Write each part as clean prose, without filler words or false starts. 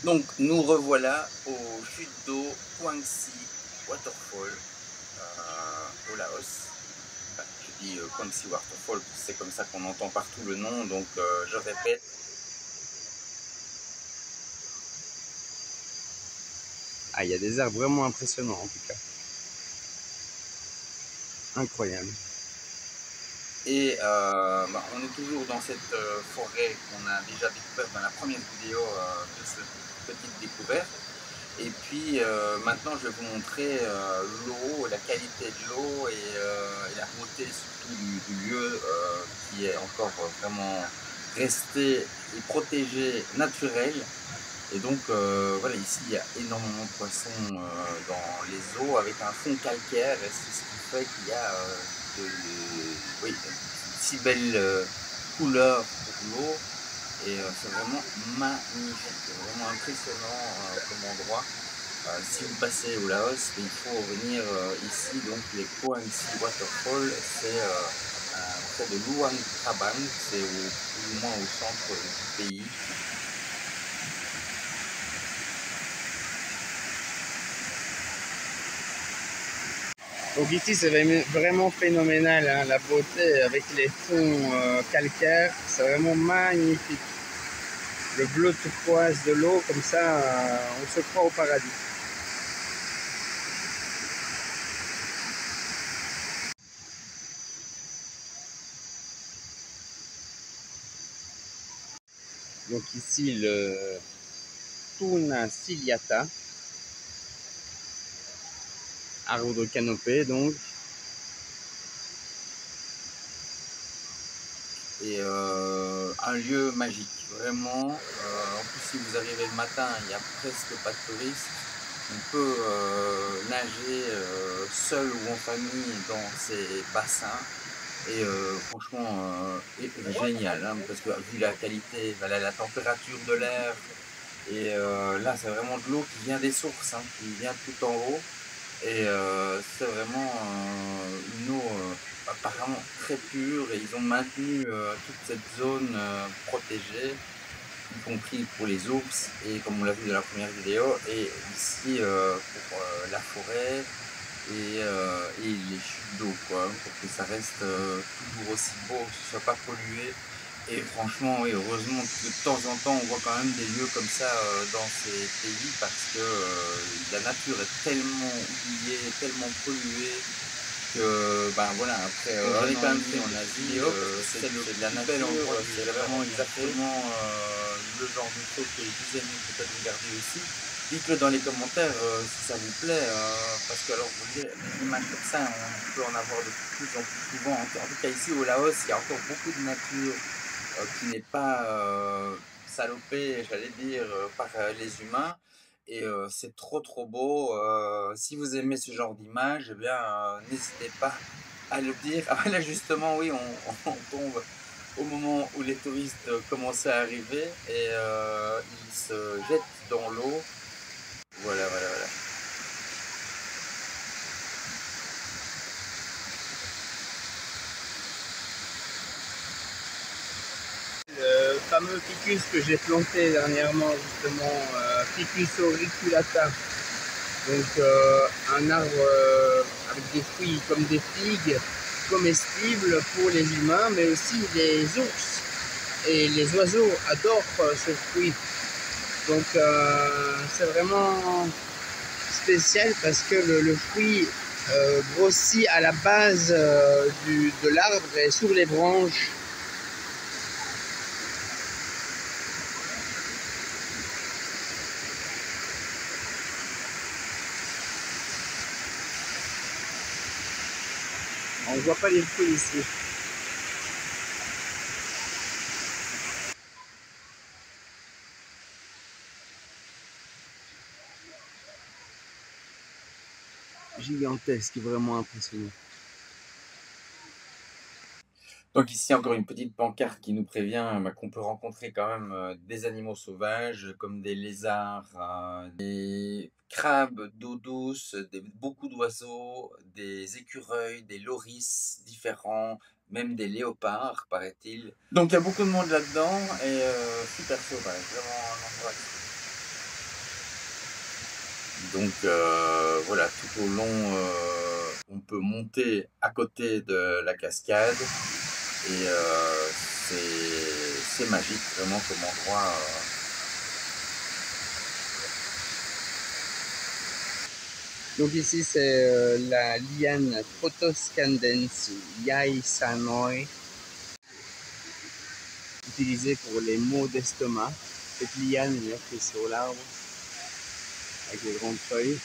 Donc nous revoilà aux chutes d'eau Kwangsi Waterfall au Laos. Enfin, je dis Kwangsi Waterfall parce que c'est comme ça qu'on entend partout le nom, donc je répète. Ah, il y a des airs vraiment impressionnants en tout cas. Incroyable. Et on est toujours dans cette forêt qu'on a déjà découverte dans la première vidéo de cette petite découverte. Et puis maintenant je vais vous montrer l'eau, la qualité de l'eau et la beauté surtout du lieu qui est encore vraiment resté et protégé naturel. Et donc voilà, ici il y a énormément de poissons dans les eaux avec un fond calcaire et c'est ce qui fait qu'il y a oui, une si belle couleur pour l'eau. Et c'est vraiment magnifique, vraiment impressionnant comme endroit. Si vous passez au Laos, il faut venir ici, donc les Koangsi Waterfall, c'est près de Luang Prabang, c'est plus ou moins au centre du pays. Donc ici c'est vraiment phénoménal, hein, la beauté avec les fonds calcaires, c'est vraiment magnifique. Le bleu turquoise de l'eau, comme ça, on se croit au paradis. Donc ici le Tuna ciliata, arbre de canopée donc. Et un lieu magique, vraiment. En plus, si vous arrivez le matin, il n'y a presque pas de touristes. On peut nager seul ou en famille dans ces bassins. Et franchement, génial, hein, parce que vu la qualité, voilà, la température de l'air, et là, c'est vraiment de l'eau qui vient des sources, hein, qui vient tout en haut. Et c'est vraiment une eau apparemment très pure et ils ont maintenu toute cette zone protégée, y compris pour les ours et comme on l'a vu dans la première vidéo, et ici pour la forêt et les chutes d'eau, quoi, pour que ça reste toujours aussi beau, que ce soit pas pollué. Et franchement, oui, heureusement que de temps en temps, on voit quand même des lieux comme ça dans ces pays parce que la nature est tellement oubliée, tellement polluée que, ben voilà, après On est quand même fait en Asie, c'est de la plus bel nature, endroit que c'est j'ai jamais vraiment rencontré. exactement le genre de choses que vous aimez peut-être regarder aussi. Dites-le dans les commentaires si ça vous plaît, parce que alors vous dire, des images comme ça, on peut en avoir de plus en plus souvent. En tout cas ici au Laos, il y a encore beaucoup de nature qui n'est pas salopée, j'allais dire, par les humains. Et c'est trop trop beau. Si vous aimez ce genre d'image, eh bien, n'hésitez pas à le dire. Ah, là justement, oui, on tombe au moment où les touristes commençaient à arriver et ils se jettent dans l'eau. Voilà, voilà, voilà. Le fameux ficus que j'ai planté dernièrement, justement, Ficus auriculata. Donc un arbre avec des fruits comme des figues, comestibles pour les humains, mais aussi les ours et les oiseaux adorent ce fruit. Donc c'est vraiment spécial parce que le fruit grossit à la base de l'arbre et sur les branches. On ne voit pas les fruits ici. Gigantesque, vraiment impressionnant. Donc ici encore une petite pancarte qui nous prévient qu'on peut rencontrer quand même des animaux sauvages comme des lézards, des crabes d'eau douce, beaucoup d'oiseaux, des écureuils, des loris différents, même des léopards paraît-il. Donc il y a beaucoup de monde là-dedans et super sauvage, vraiment un endroit. Donc voilà, tout au long, on peut monter à côté de la cascade et c'est magique vraiment comme endroit. Donc ici c'est la liane Photoscandens Yaisanoi, utilisée pour les maux d'estomac. Cette liane qui est sur l'arbre avec les grandes feuilles.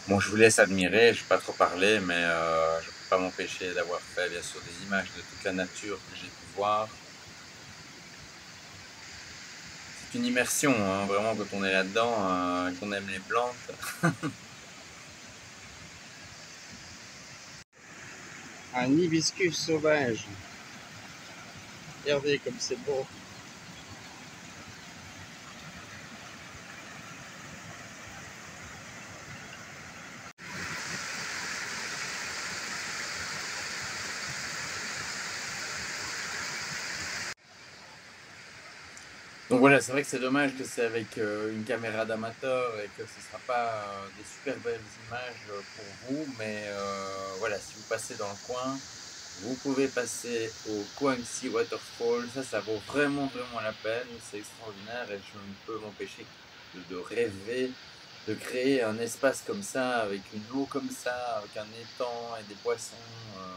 Bon, je vous laisse admirer, je ne vais pas trop parler, mais je ne peux pas m'empêcher d'avoir fait bien sûr des images de toute la nature que j'ai pu voir. C'est une immersion, hein, vraiment, quand on est là-dedans, qu'on aime les plantes. Un hibiscus sauvage. Regardez comme c'est beau. Donc voilà, c'est vrai que c'est dommage que c'est avec une caméra d'amateur et que ce ne sera pas des super belles images pour vous, mais voilà, si vous passez dans le coin, vous pouvez passer au Kuangxi Waterfall, ça vaut vraiment, vraiment la peine, c'est extraordinaire et je ne peux m'empêcher de rêver de créer un espace comme ça, avec une eau comme ça, avec un étang et des poissons,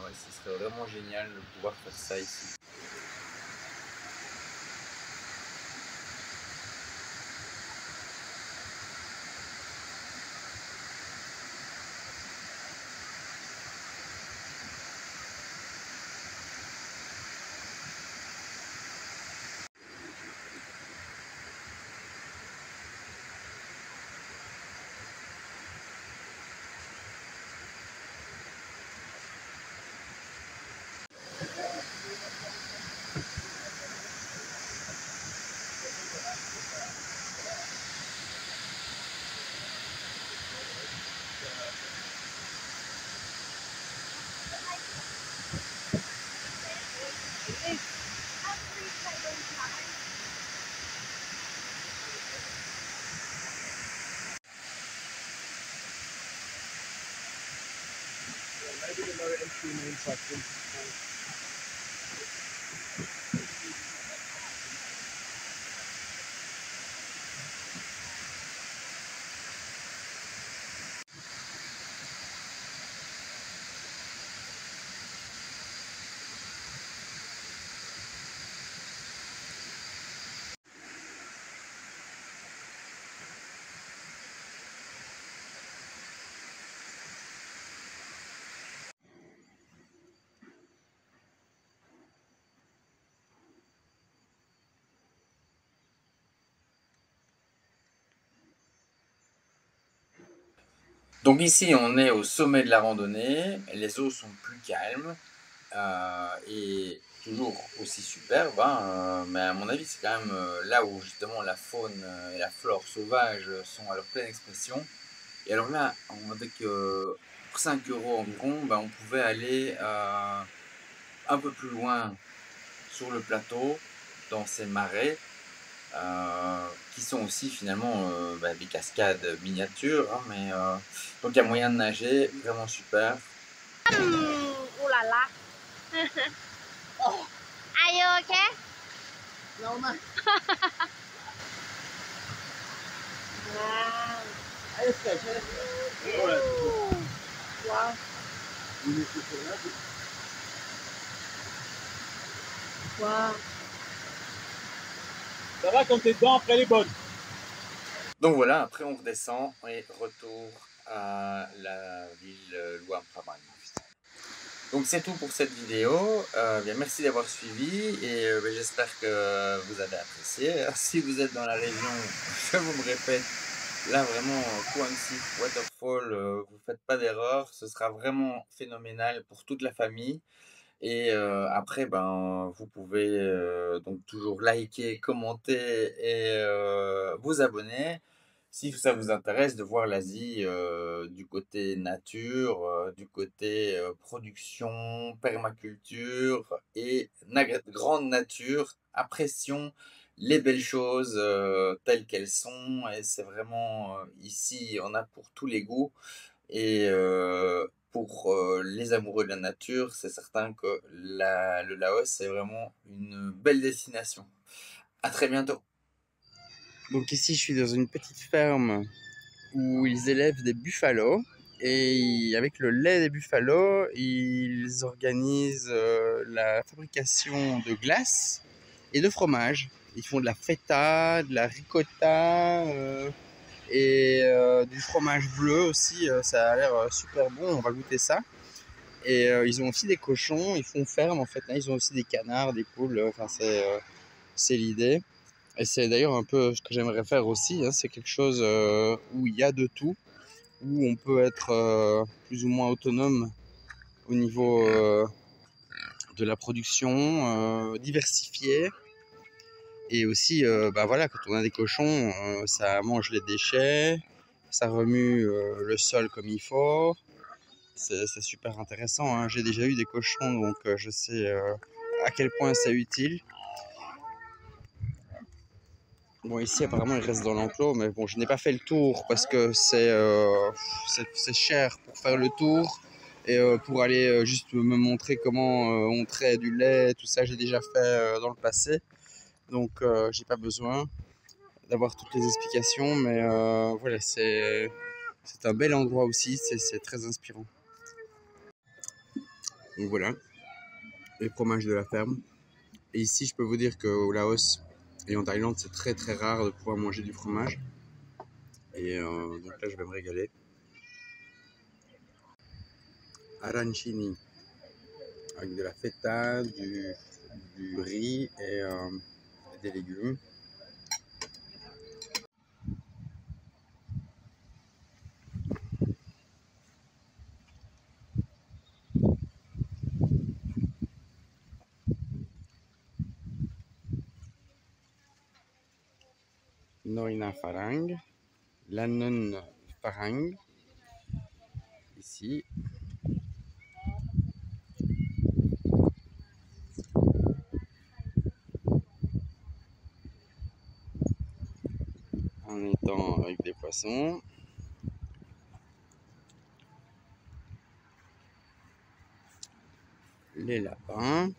ouais, ce serait vraiment génial de pouvoir faire ça ici. Donc ici, on est au sommet de la randonnée, les eaux sont plus calmes et toujours aussi superbes, hein, mais à mon avis, c'est quand même là où justement la faune et la flore sauvage sont à leur pleine expression. Et alors là, avec pour 5 € environ, ben, on pouvait aller un peu plus loin sur le plateau, dans ces marais, qui sont aussi finalement bah, des cascades miniatures, hein, mais donc il y a moyen de nager, vraiment super. Ooh la la. Are you okay? Non, mais... Wow. Allez, allez. Wow. Wow. Ça va quand t'es dedans, après les bonnes. Donc voilà, après on redescend et retour à la ville Luang Prabang. Donc c'est tout pour cette vidéo. Bien, merci d'avoir suivi et ben, j'espère que vous avez apprécié. Si vous êtes dans la région, je vous me répète, Là, vraiment, Kouangsif Waterfall, vous faites pas d'erreur, ce sera vraiment phénoménal pour toute la famille. Et après, ben, vous pouvez, donc toujours liker, commenter et vous abonner si ça vous intéresse de voir l'Asie, du côté nature, du côté, production, permaculture et grande nature. Apprécions les belles choses, telles qu'elles sont et c'est vraiment, ici, on a pour tous les goûts. Et pour les amoureux de la nature, c'est certain que le Laos, c'est vraiment une belle destination. À très bientôt. Donc ici, je suis dans une petite ferme où ils élèvent des buffalo. Et avec le lait des buffalo, ils organisent la fabrication de glace et de fromage. Ils font de la feta, de la ricotta, et du fromage bleu aussi, ça a l'air super bon, on va goûter ça. Et ils ont aussi des cochons, ils font ferme en fait, hein. Ils ont aussi des canards, des poules, enfin c'est l'idée. Et c'est d'ailleurs un peu ce que j'aimerais faire aussi, hein. C'est quelque chose où il y a de tout, où on peut être plus ou moins autonome au niveau de la production, diversifiée. Et aussi, bah voilà, quand on a des cochons, ça mange les déchets, ça remue le sol comme il faut. C'est super intéressant, hein. J'ai déjà eu des cochons, donc je sais à quel point c'est utile. Bon, ici, apparemment, il reste dans l'enclos, mais bon, je n'ai pas fait le tour parce que c'est cher pour faire le tour. Et pour aller juste me montrer comment on trait du lait, tout ça, j'ai déjà fait dans le passé. Donc, j'ai pas besoin d'avoir toutes les explications, mais voilà, c'est un bel endroit aussi, c'est très inspirant. Donc voilà, les fromages de la ferme. Et ici, je peux vous dire qu'au Laos et en Thaïlande, c'est très très rare de pouvoir manger du fromage. Et donc là, je vais me régaler. Arancini, avec de la feta, du riz et des légumes. Noina Farang, Lannon Farang, ici. En étant avec des poissons. Les lapins.